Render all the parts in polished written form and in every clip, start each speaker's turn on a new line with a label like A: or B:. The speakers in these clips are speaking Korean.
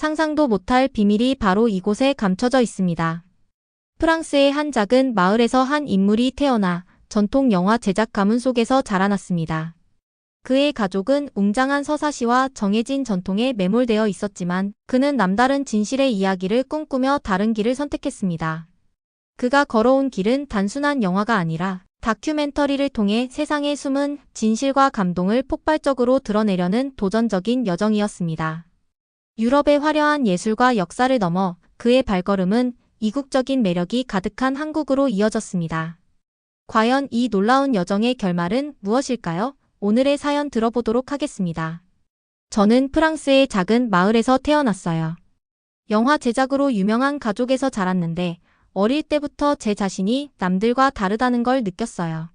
A: 상상도 못할 비밀이 바로 이곳에 감춰져 있습니다. 프랑스의 한 작은 마을에서 한 인물이 태어나 전통 영화 제작 가문 속에서 자라났습니다. 그의 가족은 웅장한 서사시와 정해진 전통에 매몰되어 있었지만 그는 남다른 진실의 이야기를 꿈꾸며 다른 길을 선택했습니다. 그가 걸어온 길은 단순한 영화가 아니라 다큐멘터리를 통해 세상의 숨은 진실과 감동을 폭발적으로 드러내려는 도전적인 여정이었습니다. 유럽의 화려한 예술과 역사를 넘어 그의 발걸음은 이국적인 매력이 가득한 한국으로 이어졌습니다. 과연 이 놀라운 여정의 결말은 무엇일까요? 오늘의 사연 들어보도록 하겠습니다. 저는 프랑스의 작은 마을에서 태어났어요. 영화 제작으로 유명한 가족에서 자랐는데 어릴 때부터 제 자신이 남들과 다르다는 걸 느꼈어요.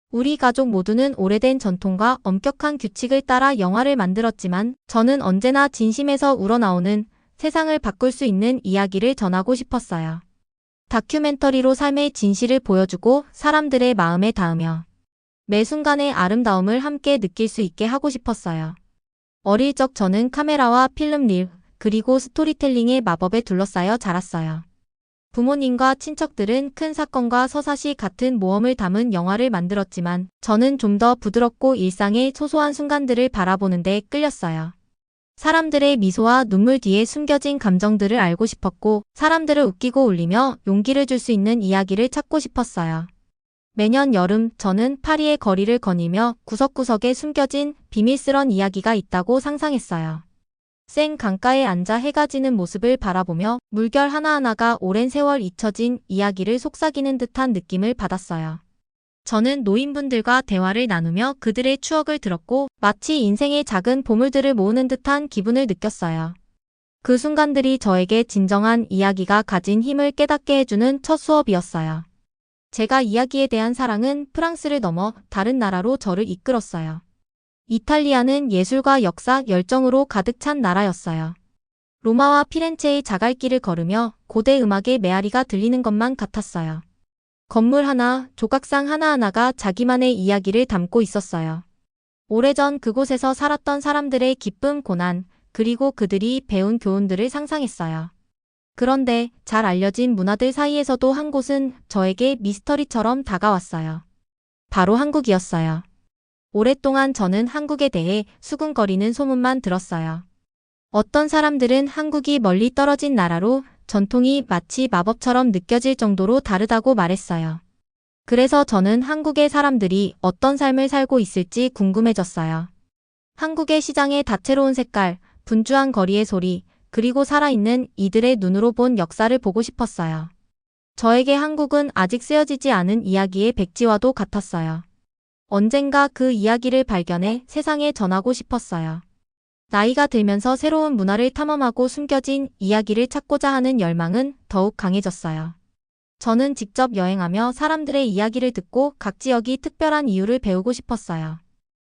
A: 우리 가족 모두는 오래된 전통과 엄격한 규칙을 따라 영화를 만들었지만 저는 언제나 진심에서 우러나오는 세상을 바꿀 수 있는 이야기를 전하고 싶었어요. 다큐멘터리로 삶의 진실을 보여주고 사람들의 마음에 닿으며 매 순간의 아름다움을 함께 느낄 수 있게 하고 싶었어요. 어릴 적 저는 카메라와 필름릴, 그리고 스토리텔링의 마법에 둘러싸여 자랐어요. 부모님과 친척들은 큰 사건과 서사시 같은 모험을 담은 영화를 만들었지만 저는 좀 더 부드럽고 일상의 소소한 순간들을 바라보는 데 끌렸어요. 사람들의 미소와 눈물 뒤에 숨겨진 감정들을 알고 싶었고 사람들을 웃기고 울리며 용기를 줄 수 있는 이야기를 찾고 싶었어요. 매년 여름 저는 파리의 거리를 거닐며 구석구석에 숨겨진 비밀스런 이야기가 있다고 상상했어요. 센 강가에 앉아 해가 지는 모습을 바라보며 물결 하나하나가 오랜 세월 잊혀진 이야기를 속삭이는 듯한 느낌을 받았어요. 저는 노인분들과 대화를 나누며 그들의 추억을 들었고 마치 인생의 작은 보물들을 모으는 듯한 기분을 느꼈어요. 그 순간들이 저에게 진정한 이야기가 가진 힘을 깨닫게 해주는 첫 수업이었어요. 제가 이야기에 대한 사랑은 프랑스를 넘어 다른 나라로 저를 이끌었어요. 이탈리아는 예술과 역사, 열정으로 가득 찬 나라였어요. 로마와 피렌체의 자갈길을 걸으며 고대 음악의 메아리가 들리는 것만 같았어요. 건물 하나, 조각상 하나하나가 자기만의 이야기를 담고 있었어요. 오래전 그곳에서 살았던 사람들의 기쁨, 고난, 그리고 그들이 배운 교훈들을 상상했어요. 그런데 잘 알려진 문화들 사이에서도 한 곳은 저에게 미스터리처럼 다가왔어요. 바로 한국이었어요. 오랫동안 저는 한국에 대해 수군거리는 소문만 들었어요. 어떤 사람들은 한국이 멀리 떨어진 나라로 전통이 마치 마법처럼 느껴질 정도로 다르다고 말했어요. 그래서 저는 한국의 사람들이 어떤 삶을 살고 있을지 궁금해졌어요. 한국의 시장의 다채로운 색깔, 분주한 거리의 소리, 그리고 살아있는 이들의 눈으로 본 역사를 보고 싶었어요. 저에게 한국은 아직 쓰여지지 않은 이야기의 백지와도 같았어요. 언젠가 그 이야기를 발견해 세상에 전하고 싶었어요. 나이가 들면서 새로운 문화를 탐험하고 숨겨진 이야기를 찾고자 하는 열망은 더욱 강해졌어요. 저는 직접 여행하며 사람들의 이야기를 듣고 각 지역이 특별한 이유를 배우고 싶었어요.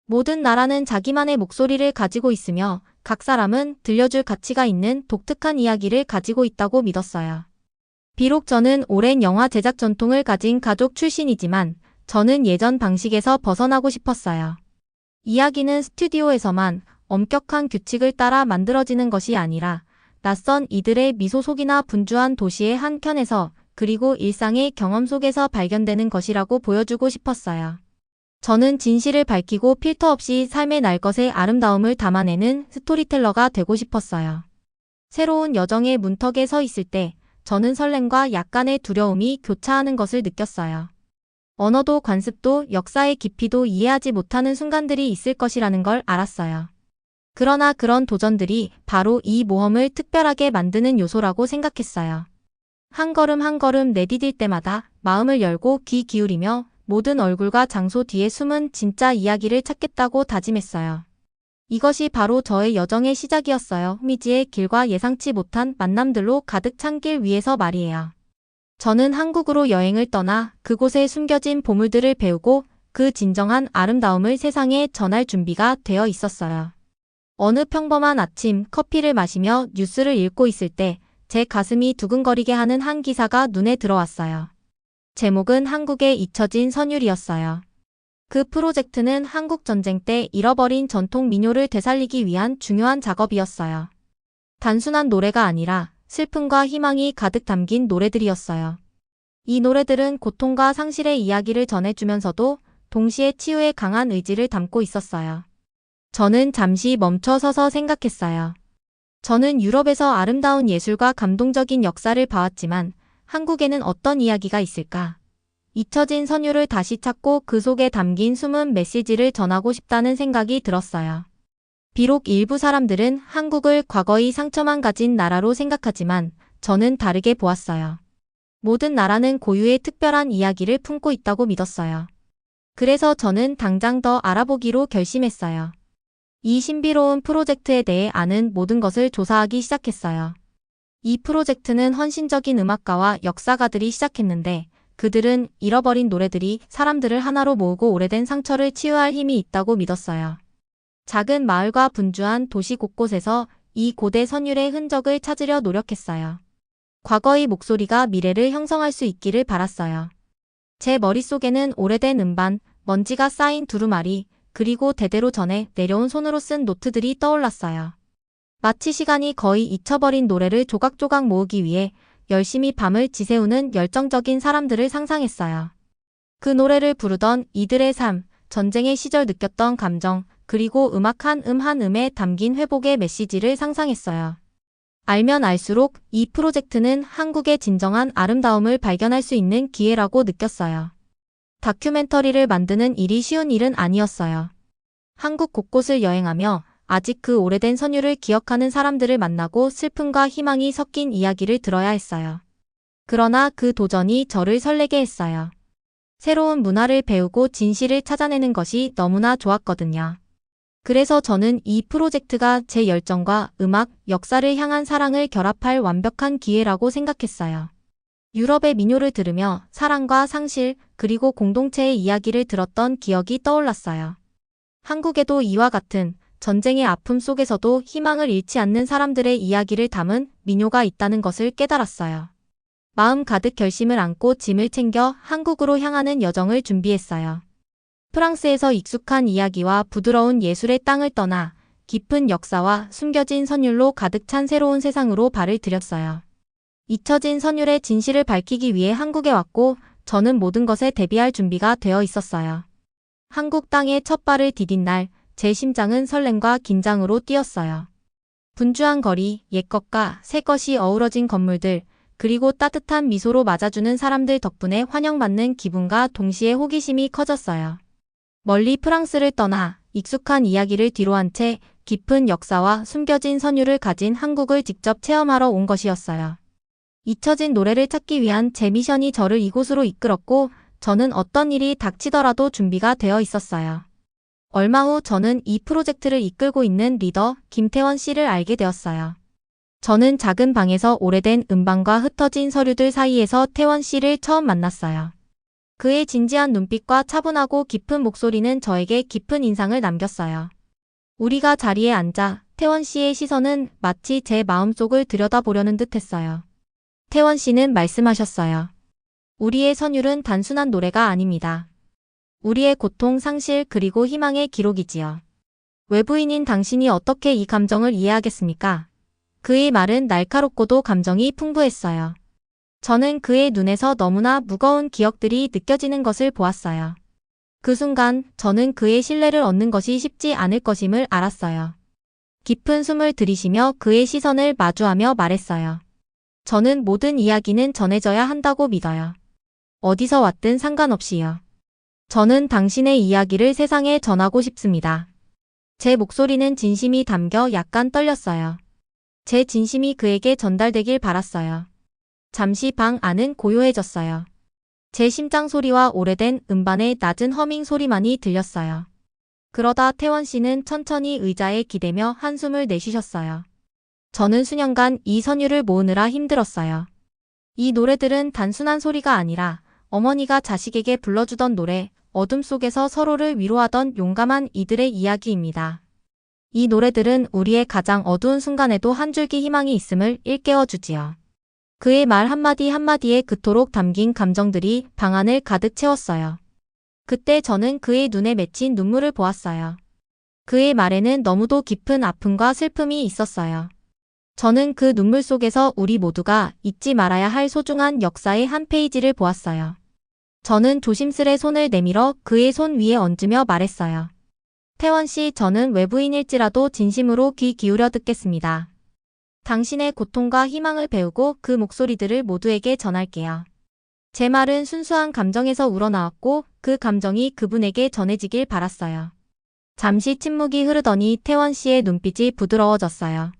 A: 모든 나라는 자기만의 목소리를 가지고 있으며 각 사람은 들려줄 가치가 있는 독특한 이야기를 가지고 있다고 믿었어요. 비록 저는 오랜 영화 제작 전통을 가진 가족 출신이지만 저는 예전 방식에서 벗어나고 싶었어요. 이야기는 스튜디오에서만 엄격한 규칙을 따라 만들어지는 것이 아니라 낯선 이들의 미소 속이나 분주한 도시의 한켠에서 그리고 일상의 경험 속에서 발견되는 것이라고 보여주고 싶었어요. 저는 진실을 밝히고 필터 없이 삶의 날것의 아름다움을 담아내는 스토리텔러가 되고 싶었어요. 새로운 여정의 문턱에 서 있을 때 저는 설렘과 약간의 두려움이 교차하는 것을 느꼈어요. 언어도 관습도 역사의 깊이도 이해하지 못하는 순간들이 있을 것이라는 걸 알았어요. 그러나 그런 도전들이 바로 이 모험을 특별하게 만드는 요소라고 생각했어요. 한 걸음 한 걸음 내디딜 때마다 마음을 열고 귀 기울이며 모든 얼굴과 장소 뒤에 숨은 진짜 이야기를 찾겠다고 다짐했어요. 이것이 바로 저의 여정의 시작이었어요. 미지의 길과 예상치 못한 만남들로 가득 찬 길 위에서 말이에요. 저는 한국으로 여행을 떠나 그곳에 숨겨진 보물들을 배우고 그 진정한 아름다움을 세상에 전할 준비가 되어 있었어요. 어느 평범한 아침 커피를 마시며 뉴스를 읽고 있을 때 제 가슴이 두근거리게 하는 한 기사가 눈에 들어왔어요. 제목은 한국의 잊혀진 선율이었어요. 그 프로젝트는 한국 전쟁 때 잃어버린 전통 민요를 되살리기 위한 중요한 작업이었어요. 단순한 노래가 아니라 슬픔과 희망이 가득 담긴 노래들이었어요. 이 노래들은 고통과 상실의 이야기를 전해주면서도 동시에 치유의 강한 의지를 담고 있었어요. 저는 잠시 멈춰 서서 생각했어요. 저는 유럽에서 아름다운 예술과 감동적인 역사를 봐왔지만 한국에는 어떤 이야기가 있을까? 잊혀진 선율을 다시 찾고 그 속에 담긴 숨은 메시지를 전하고 싶다는 생각이 들었어요. 비록 일부 사람들은 한국을 과거의 상처만 가진 나라로 생각하지만 저는 다르게 보았어요. 모든 나라는 고유의 특별한 이야기를 품고 있다고 믿었어요. 그래서 저는 당장 더 알아보기로 결심했어요. 이 신비로운 프로젝트에 대해 아는 모든 것을 조사하기 시작했어요. 이 프로젝트는 헌신적인 음악가와 역사가들이 시작했는데 그들은 잃어버린 노래들이 사람들을 하나로 모으고 오래된 상처를 치유할 힘이 있다고 믿었어요. 작은 마을과 분주한 도시 곳곳에서 이 고대 선율의 흔적을 찾으려 노력했어요. 과거의 목소리가 미래를 형성할 수 있기를 바랐어요. 제 머릿속에는 오래된 음반, 먼지가 쌓인 두루마리, 그리고 대대로 전해 내려온 손으로 쓴 노트들이 떠올랐어요. 마치 시간이 거의 잊혀버린 노래를 조각조각 모으기 위해 열심히 밤을 지새우는 열정적인 사람들을 상상했어요. 그 노래를 부르던 이들의 삶, 전쟁의 시절 느꼈던 감정, 그리고 음악 한 한 음에 담긴 회복의 메시지를 상상했어요. 알면 알수록 이 프로젝트는 한국의 진정한 아름다움을 발견할 수 있는 기회라고 느꼈어요. 다큐멘터리를 만드는 일이 쉬운 일은 아니었어요. 한국 곳곳을 여행하며 아직 그 오래된 선율을 기억하는 사람들을 만나고 슬픔과 희망이 섞인 이야기를 들어야 했어요. 그러나 그 도전이 저를 설레게 했어요. 새로운 문화를 배우고 진실을 찾아내는 것이 너무나 좋았거든요. 그래서 저는 이 프로젝트가 제 열정과 음악, 역사를 향한 사랑을 결합할 완벽한 기회라고 생각했어요. 유럽의 민요를 들으며 사랑과 상실, 그리고 공동체의 이야기를 들었던 기억이 떠올랐어요. 한국에도 이와 같은 전쟁의 아픔 속에서도 희망을 잃지 않는 사람들의 이야기를 담은 민요가 있다는 것을 깨달았어요. 마음 가득 결심을 안고 짐을 챙겨 한국으로 향하는 여정을 준비했어요. 프랑스에서 익숙한 이야기와 부드러운 예술의 땅을 떠나 깊은 역사와 숨겨진 선율로 가득 찬 새로운 세상으로 발을 들였어요. 잊혀진 선율의 진실을 밝히기 위해 한국에 왔고 저는 모든 것에 대비할 준비가 되어 있었어요. 한국 땅에 첫 발을 디딘 날 제 심장은 설렘과 긴장으로 뛰었어요. 분주한 거리, 옛것과 새것이 어우러진 건물들, 그리고 따뜻한 미소로 맞아주는 사람들 덕분에 환영받는 기분과 동시에 호기심이 커졌어요. 멀리 프랑스를 떠나 익숙한 이야기를 뒤로한 채 깊은 역사와 숨겨진 선율을 가진 한국을 직접 체험하러 온 것이었어요. 잊혀진 노래를 찾기 위한 제 미션이 저를 이곳으로 이끌었고 저는 어떤 일이 닥치더라도 준비가 되어 있었어요. 얼마 후 저는 이 프로젝트를 이끌고 있는 리더 김태원 씨를 알게 되었어요. 저는 작은 방에서 오래된 음반과 흩어진 서류들 사이에서 태원 씨를 처음 만났어요. 그의 진지한 눈빛과 차분하고 깊은 목소리는 저에게 깊은 인상을 남겼어요. 우리가 자리에 앉아 태원 씨의 시선은 마치 제 마음속을 들여다보려는 듯했어요. 태원 씨는 말씀하셨어요. 우리의 선율은 단순한 노래가 아닙니다. 우리의 고통, 상실, 그리고 희망의 기록이지요. 외부인인 당신이 어떻게 이 감정을 이해하겠습니까? 그의 말은 날카롭고도 감정이 풍부했어요. 저는 그의 눈에서 너무나 무거운 기억들이 느껴지는 것을 보았어요. 그 순간 저는 그의 신뢰를 얻는 것이 쉽지 않을 것임을 알았어요. 깊은 숨을 들이쉬며 그의 시선을 마주하며 말했어요. 저는 모든 이야기는 전해져야 한다고 믿어요. 어디서 왔든 상관없이요. 저는 당신의 이야기를 세상에 전하고 싶습니다. 제 목소리는 진심이 담겨 약간 떨렸어요. 제 진심이 그에게 전달되길 바랐어요. 잠시 방 안은 고요해졌어요. 제 심장 소리와 오래된 음반의 낮은 허밍 소리만이 들렸어요. 그러다 태원 씨는 천천히 의자에 기대며 한숨을 내쉬셨어요. 저는 수년간 이 선율을 모으느라 힘들었어요. 이 노래들은 단순한 소리가 아니라 어머니가 자식에게 불러주던 노래, 어둠 속에서 서로를 위로하던 용감한 이들의 이야기입니다. 이 노래들은 우리의 가장 어두운 순간에도 한 줄기 희망이 있음을 일깨워주지요. 그의 말 한마디 한마디에 그토록 담긴 감정들이 방 안을 가득 채웠어요. 그때 저는 그의 눈에 맺힌 눈물을 보았어요. 그의 말에는 너무도 깊은 아픔과 슬픔이 있었어요. 저는 그 눈물 속에서 우리 모두가 잊지 말아야 할 소중한 역사의 한 페이지를 보았어요. 저는 조심스레 손을 내밀어 그의 손 위에 얹으며 말했어요. 태원 씨, 저는 외부인일지라도 진심으로 귀 기울여 듣겠습니다. 당신의 고통과 희망을 배우고 그 목소리들을 모두에게 전할게요. 제 말은 순수한 감정에서 우러나왔고 그 감정이 그분에게 전해지길 바랐어요. 잠시 침묵이 흐르더니 태원 씨의 눈빛이 부드러워졌어요.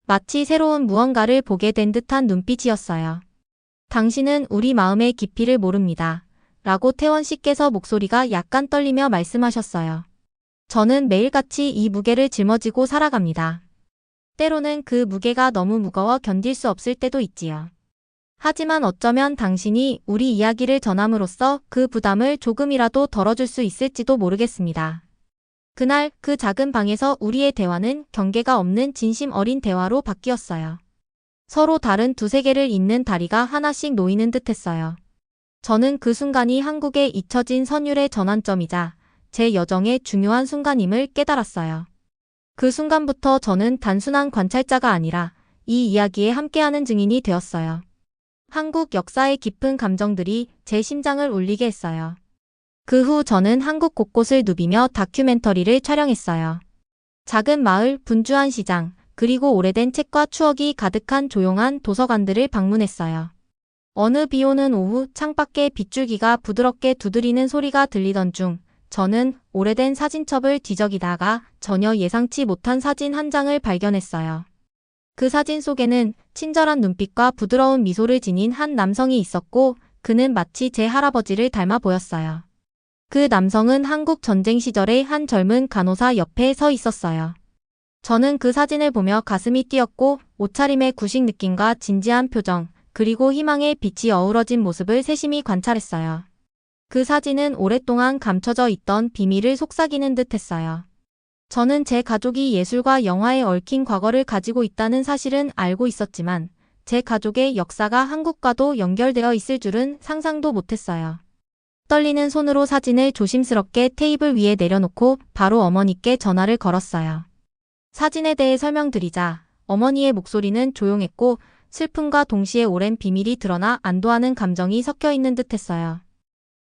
A: 마치 새로운 무언가를 보게 된 듯한 눈빛이었어요. 당신은 우리 마음의 깊이를 모릅니다. 라고 태원 씨께서 목소리가 약간 떨리며 말씀하셨어요. 저는 매일같이 이 무게를 짊어지고 살아갑니다. 때로는 그 무게가 너무 무거워 견딜 수 없을 때도 있지요. 하지만 어쩌면 당신이 우리 이야기를 전함으로써 그 부담을 조금이라도 덜어줄 수 있을지도 모르겠습니다. 그날 그 작은 방에서 우리의 대화는 경계가 없는 진심 어린 대화로 바뀌었어요. 서로 다른 두 세계를 잇는 다리가 하나씩 놓이는 듯했어요. 저는 그 순간이 한국에 잊혀진 선율의 전환점이자 제 여정의 중요한 순간임을 깨달았어요. 그 순간부터 저는 단순한 관찰자가 아니라 이 이야기에 함께하는 증인이 되었어요. 한국 역사의 깊은 감정들이 제 심장을 울리게 했어요. 그 후 저는 한국 곳곳을 누비며 다큐멘터리를 촬영했어요. 작은 마을, 분주한 시장, 그리고 오래된 책과 추억이 가득한 조용한 도서관들을 방문했어요. 어느 비 오는 오후 창밖에 빗줄기가 부드럽게 두드리는 소리가 들리던 중 저는 오래된 사진첩을 뒤적이다가 전혀 예상치 못한 사진 한 장을 발견했어요. 그 사진 속에는 친절한 눈빛과 부드러운 미소를 지닌 한 남성이 있었고 그는 마치 제 할아버지를 닮아 보였어요. 그 남성은 한국 전쟁 시절의 한 젊은 간호사 옆에 서 있었어요. 저는 그 사진을 보며 가슴이 뛰었고 옷차림의 구식 느낌과 진지한 표정, 그리고 희망의 빛이 어우러진 모습을 세심히 관찰했어요. 그 사진은 오랫동안 감춰져 있던 비밀을 속삭이는 듯했어요. 저는 제 가족이 예술과 영화에 얽힌 과거를 가지고 있다는 사실은 알고 있었지만 제 가족의 역사가 한국과도 연결되어 있을 줄은 상상도 못했어요. 떨리는 손으로 사진을 조심스럽게 테이블 위에 내려놓고 바로 어머니께 전화를 걸었어요. 사진에 대해 설명드리자 어머니의 목소리는 조용했고 슬픔과 동시에 오랜 비밀이 드러나 안도하는 감정이 섞여 있는 듯했어요.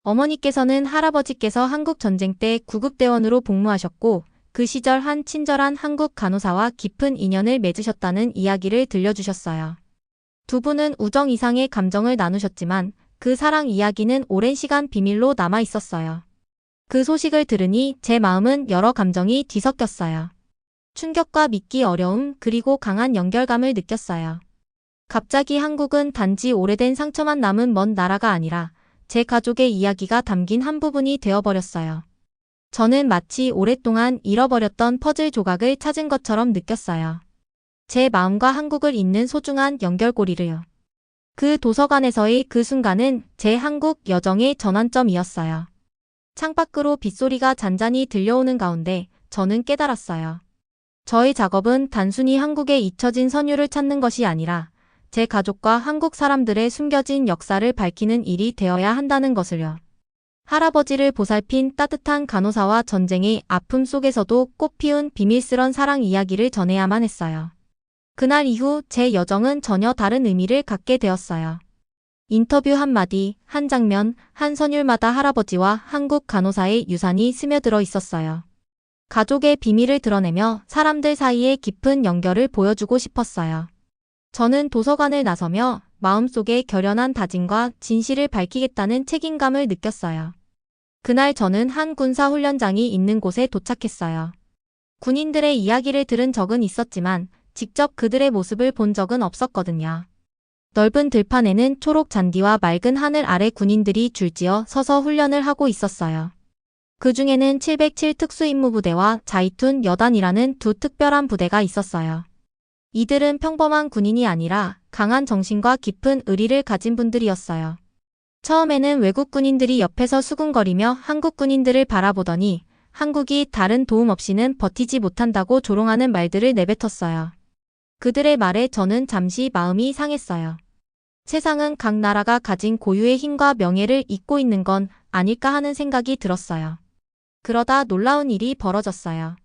A: 어머니께서는 할아버지께서 한국 전쟁 때 구급대원으로 복무하셨고 그 시절 한 친절한 한국 간호사와 깊은 인연을 맺으셨다는 이야기를 들려주셨어요. 두 분은 우정 이상의 감정을 나누셨지만 그 사랑 이야기는 오랜 시간 비밀로 남아 있었어요. 그 소식을 들으니 제 마음은 여러 감정이 뒤섞였어요. 충격과 믿기 어려움 그리고 강한 연결감을 느꼈어요. 갑자기 한국은 단지 오래된 상처만 남은 먼 나라가 아니라 제 가족의 이야기가 담긴 한 부분이 되어버렸어요. 저는 마치 오랫동안 잃어버렸던 퍼즐 조각을 찾은 것처럼 느꼈어요. 제 마음과 한국을 잇는 소중한 연결고리를요. 그 도서관에서의 그 순간은 제 한국 여정의 전환점이었어요. 창밖으로 빗소리가 잔잔히 들려오는 가운데 저는 깨달았어요. 저의 작업은 단순히 한국에 잊혀진 선율을 찾는 것이 아니라 제 가족과 한국 사람들의 숨겨진 역사를 밝히는 일이 되어야 한다는 것을요. 할아버지를 보살핀 따뜻한 간호사와 전쟁의 아픔 속에서도 꽃피운 비밀스런 사랑 이야기를 전해야만 했어요. 그날 이후 제 여정은 전혀 다른 의미를 갖게 되었어요. 인터뷰 한마디, 한 장면, 한 선율마다 할아버지와 한국 간호사의 유산이 스며들어 있었어요. 가족의 비밀을 드러내며 사람들 사이의 깊은 연결을 보여주고 싶었어요. 저는 도서관을 나서며 마음속에 결연한 다짐과 진실을 밝히겠다는 책임감을 느꼈어요. 그날 저는 한 군사 훈련장이 있는 곳에 도착했어요. 군인들의 이야기를 들은 적은 있었지만 직접 그들의 모습을 본 적은 없었거든요. 넓은 들판에는 초록 잔디와 맑은 하늘 아래 군인들이 줄지어 서서 훈련을 하고 있었어요. 그 중에는 707 특수임무부대와 자이툰 여단이라는 두 특별한 부대가 있었어요. 이들은 평범한 군인이 아니라 강한 정신과 깊은 의리를 가진 분들이었어요. 처음에는 외국 군인들이 옆에서 수군거리며 한국 군인들을 바라보더니 한국이 다른 도움 없이는 버티지 못한다고 조롱하는 말들을 내뱉었어요. 그들의 말에 저는 잠시 마음이 상했어요. 세상은 각 나라가 가진 고유의 힘과 명예를 잊고 있는 건 아닐까 하는 생각이 들었어요. 그러다 놀라운 일이 벌어졌어요.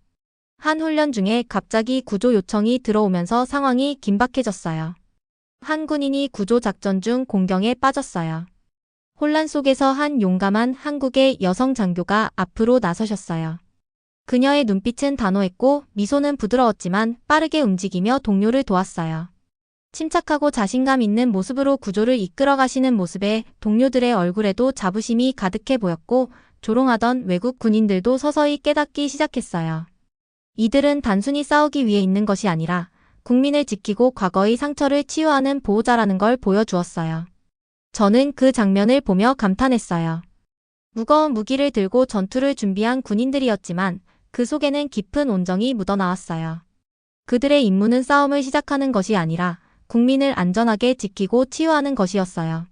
A: 한 훈련 중에 갑자기 구조 요청이 들어오면서 상황이 긴박해졌어요. 한 군인이 구조 작전 중 공경에 빠졌어요. 혼란 속에서 한 용감한 한국의 여성 장교가 앞으로 나서셨어요. 그녀의 눈빛은 단호했고 미소는 부드러웠지만 빠르게 움직이며 동료를 도왔어요. 침착하고 자신감 있는 모습으로 구조를 이끌어 가시는 모습에 동료들의 얼굴에도 자부심이 가득해 보였고 조롱하던 외국 군인들도 서서히 깨닫기 시작했어요. 이들은 단순히 싸우기 위해 있는 것이 아니라 국민을 지키고 과거의 상처를 치유하는 보호자라는 걸 보여주었어요. 저는 그 장면을 보며 감탄했어요. 무거운 무기를 들고 전투를 준비한 군인들이었지만 그 속에는 깊은 온정이 묻어나왔어요. 그들의 임무는 싸움을 시작하는 것이 아니라 국민을 안전하게 지키고 치유하는 것이었어요.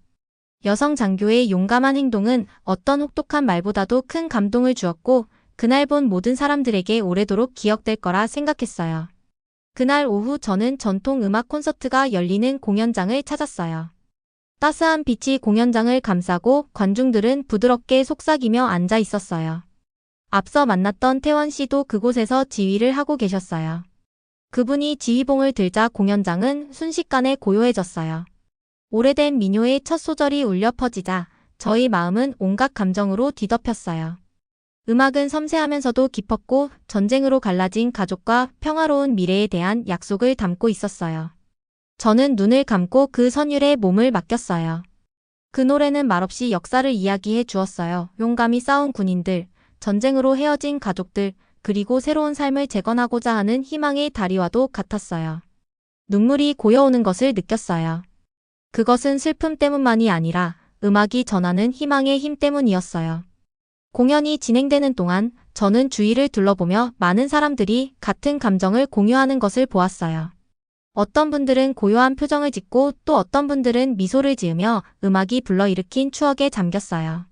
A: 여성 장교의 용감한 행동은 어떤 혹독한 말보다도 큰 감동을 주었고 그날 본 모든 사람들에게 오래도록 기억될 거라 생각했어요. 그날 오후 저는 전통 음악 콘서트가 열리는 공연장을 찾았어요. 따스한 빛이 공연장을 감싸고 관중들은 부드럽게 속삭이며 앉아 있었어요. 앞서 만났던 태원 씨도 그곳에서 지휘를 하고 계셨어요. 그분이 지휘봉을 들자 공연장은 순식간에 고요해졌어요. 오래된 민요의 첫 소절이 울려 퍼지자 저희 마음은 온갖 감정으로 뒤덮였어요. 음악은 섬세하면서도 깊었고 전쟁으로 갈라진 가족과 평화로운 미래에 대한 약속을 담고 있었어요. 저는 눈을 감고 그 선율에 몸을 맡겼어요. 그 노래는 말없이 역사를 이야기해 주었어요. 용감히 싸운 군인들, 전쟁으로 헤어진 가족들, 그리고 새로운 삶을 재건하고자 하는 희망의 다리와도 같았어요. 눈물이 고여오는 것을 느꼈어요. 그것은 슬픔 때문만이 아니라 음악이 전하는 희망의 힘 때문이었어요. 공연이 진행되는 동안 저는 주위를 둘러보며 많은 사람들이 같은 감정을 공유하는 것을 보았어요. 어떤 분들은 고요한 표정을 짓고 또 어떤 분들은 미소를 지으며 음악이 불러일으킨 추억에 잠겼어요.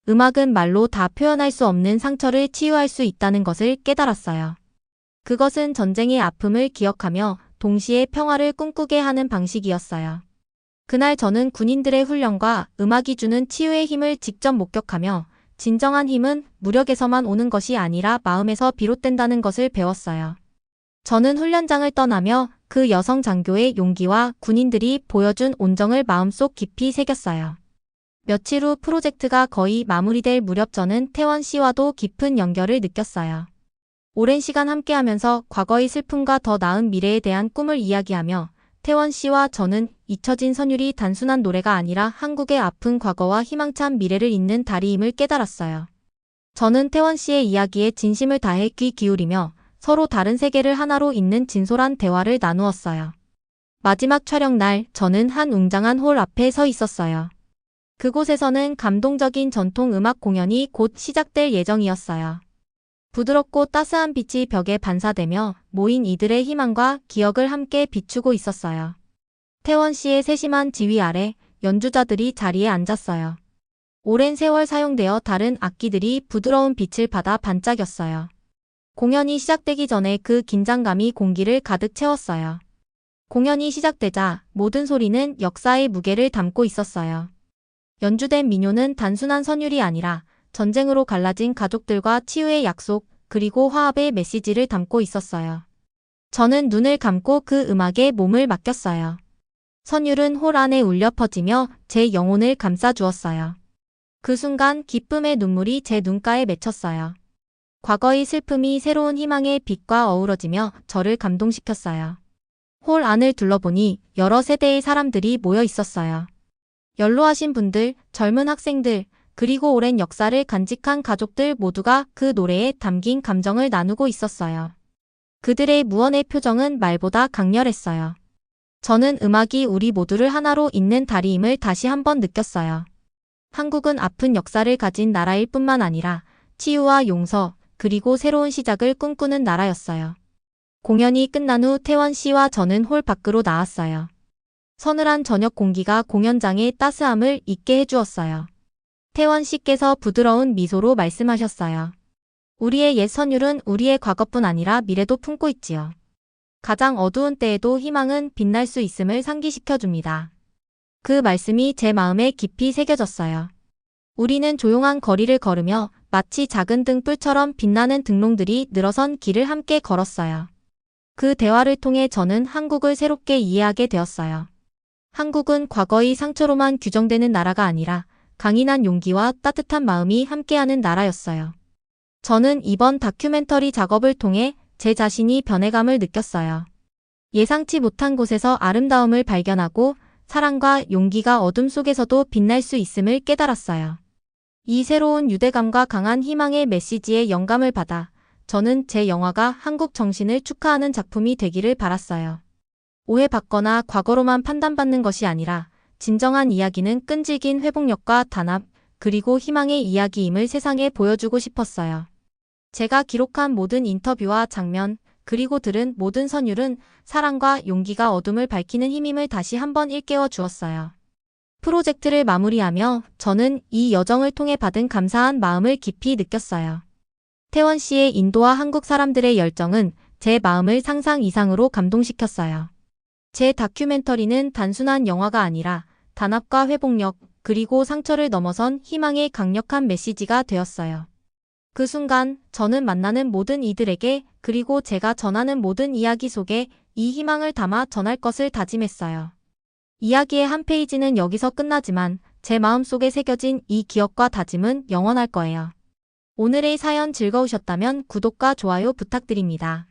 A: 음악은 말로 다 표현할 수 없는 상처를 치유할 수 있다는 것을 깨달았어요. 그것은 전쟁의 아픔을 기억하며 동시에 평화를 꿈꾸게 하는 방식이었어요. 그날 저는 군인들의 훈련과 음악이 주는 치유의 힘을 직접 목격하며 진정한 힘은 무력에서만 오는 것이 아니라 마음에서 비롯된다는 것을 배웠어요. 저는 훈련장을 떠나며 그 여성 장교의 용기와 군인들이 보여준 온정을 마음속 깊이 새겼어요. 며칠 후 프로젝트가 거의 마무리될 무렵 저는 태원 씨와도 깊은 연결을 느꼈어요. 오랜 시간 함께하면서 과거의 슬픔과 더 나은 미래에 대한 꿈을 이야기하며 태원 씨와 저는 잊혀진 선율이 단순한 노래가 아니라 한국의 아픈 과거와 희망찬 미래를 잇는 다리임을 깨달았어요. 저는 태원 씨의 이야기에 진심을 다해 귀 기울이며 서로 다른 세계를 하나로 잇는 진솔한 대화를 나누었어요. 마지막 촬영 날 저는 한 웅장한 홀 앞에 서 있었어요. 그곳에서는 감동적인 전통 음악 공연이 곧 시작될 예정이었어요. 부드럽고 따스한 빛이 벽에 반사되며 모인 이들의 희망과 기억을 함께 비추고 있었어요. 태원 씨의 세심한 지휘 아래 연주자들이 자리에 앉았어요. 오랜 세월 사용되어 다른 악기들이 부드러운 빛을 받아 반짝였어요. 공연이 시작되기 전에 그 긴장감이 공기를 가득 채웠어요. 공연이 시작되자 모든 소리는 역사의 무게를 담고 있었어요. 연주된 민요는 단순한 선율이 아니라 전쟁으로 갈라진 가족들과 치유의 약속, 그리고 화합의 메시지를 담고 있었어요. 저는 눈을 감고 그 음악에 몸을 맡겼어요. 선율은 홀 안에 울려 퍼지며 제 영혼을 감싸주었어요. 그 순간 기쁨의 눈물이 제 눈가에 맺혔어요. 과거의 슬픔이 새로운 희망의 빛과 어우러지며 저를 감동시켰어요. 홀 안을 둘러보니 여러 세대의 사람들이 모여 있었어요. 연로하신 분들, 젊은 학생들, 그리고 오랜 역사를 간직한 가족들 모두가 그 노래에 담긴 감정을 나누고 있었어요. 그들의 무언의 표정은 말보다 강렬했어요. 저는 음악이 우리 모두를 하나로 잇는 다리임을 다시 한번 느꼈어요. 한국은 아픈 역사를 가진 나라일 뿐만 아니라 치유와 용서, 그리고 새로운 시작을 꿈꾸는 나라였어요. 공연이 끝난 후 태원 씨와 저는 홀 밖으로 나왔어요. 서늘한 저녁 공기가 공연장의 따스함을 잊게 해주었어요. 태원 씨께서 부드러운 미소로 말씀하셨어요. 우리의 옛 선율은 우리의 과거뿐 아니라 미래도 품고 있지요. 가장 어두운 때에도 희망은 빛날 수 있음을 상기시켜줍니다. 그 말씀이 제 마음에 깊이 새겨졌어요. 우리는 조용한 거리를 걸으며 마치 작은 등불처럼 빛나는 등롱들이 늘어선 길을 함께 걸었어요. 그 대화를 통해 저는 한국을 새롭게 이해하게 되었어요. 한국은 과거의 상처로만 규정되는 나라가 아니라 강인한 용기와 따뜻한 마음이 함께하는 나라였어요. 저는 이번 다큐멘터리 작업을 통해 제 자신이 변해감을 느꼈어요. 예상치 못한 곳에서 아름다움을 발견하고 사랑과 용기가 어둠 속에서도 빛날 수 있음을 깨달았어요. 이 새로운 유대감과 강한 희망의 메시지에 영감을 받아 저는 제 영화가 한국 정신을 축하하는 작품이 되기를 바랐어요. 오해받거나 과거로만 판단받는 것이 아니라 진정한 이야기는 끈질긴 회복력과 단합, 그리고 희망의 이야기임을 세상에 보여주고 싶었어요. 제가 기록한 모든 인터뷰와 장면, 그리고 들은 모든 선율은 사랑과 용기가 어둠을 밝히는 힘임을 다시 한번 일깨워 주었어요. 프로젝트를 마무리하며 저는 이 여정을 통해 받은 감사한 마음을 깊이 느꼈어요. 태원 씨의 인도와 한국 사람들의 열정은 제 마음을 상상 이상으로 감동시켰어요. 제 다큐멘터리는 단순한 영화가 아니라 단합과 회복력, 그리고 상처를 넘어선 희망의 강력한 메시지가 되었어요. 그 순간 저는 만나는 모든 이들에게 그리고 제가 전하는 모든 이야기 속에 이 희망을 담아 전할 것을 다짐했어요. 이야기의 한 페이지는 여기서 끝나지만 제 마음속에 새겨진 이 기억과 다짐은 영원할 거예요. 오늘의 사연 즐거우셨다면 구독과 좋아요 부탁드립니다.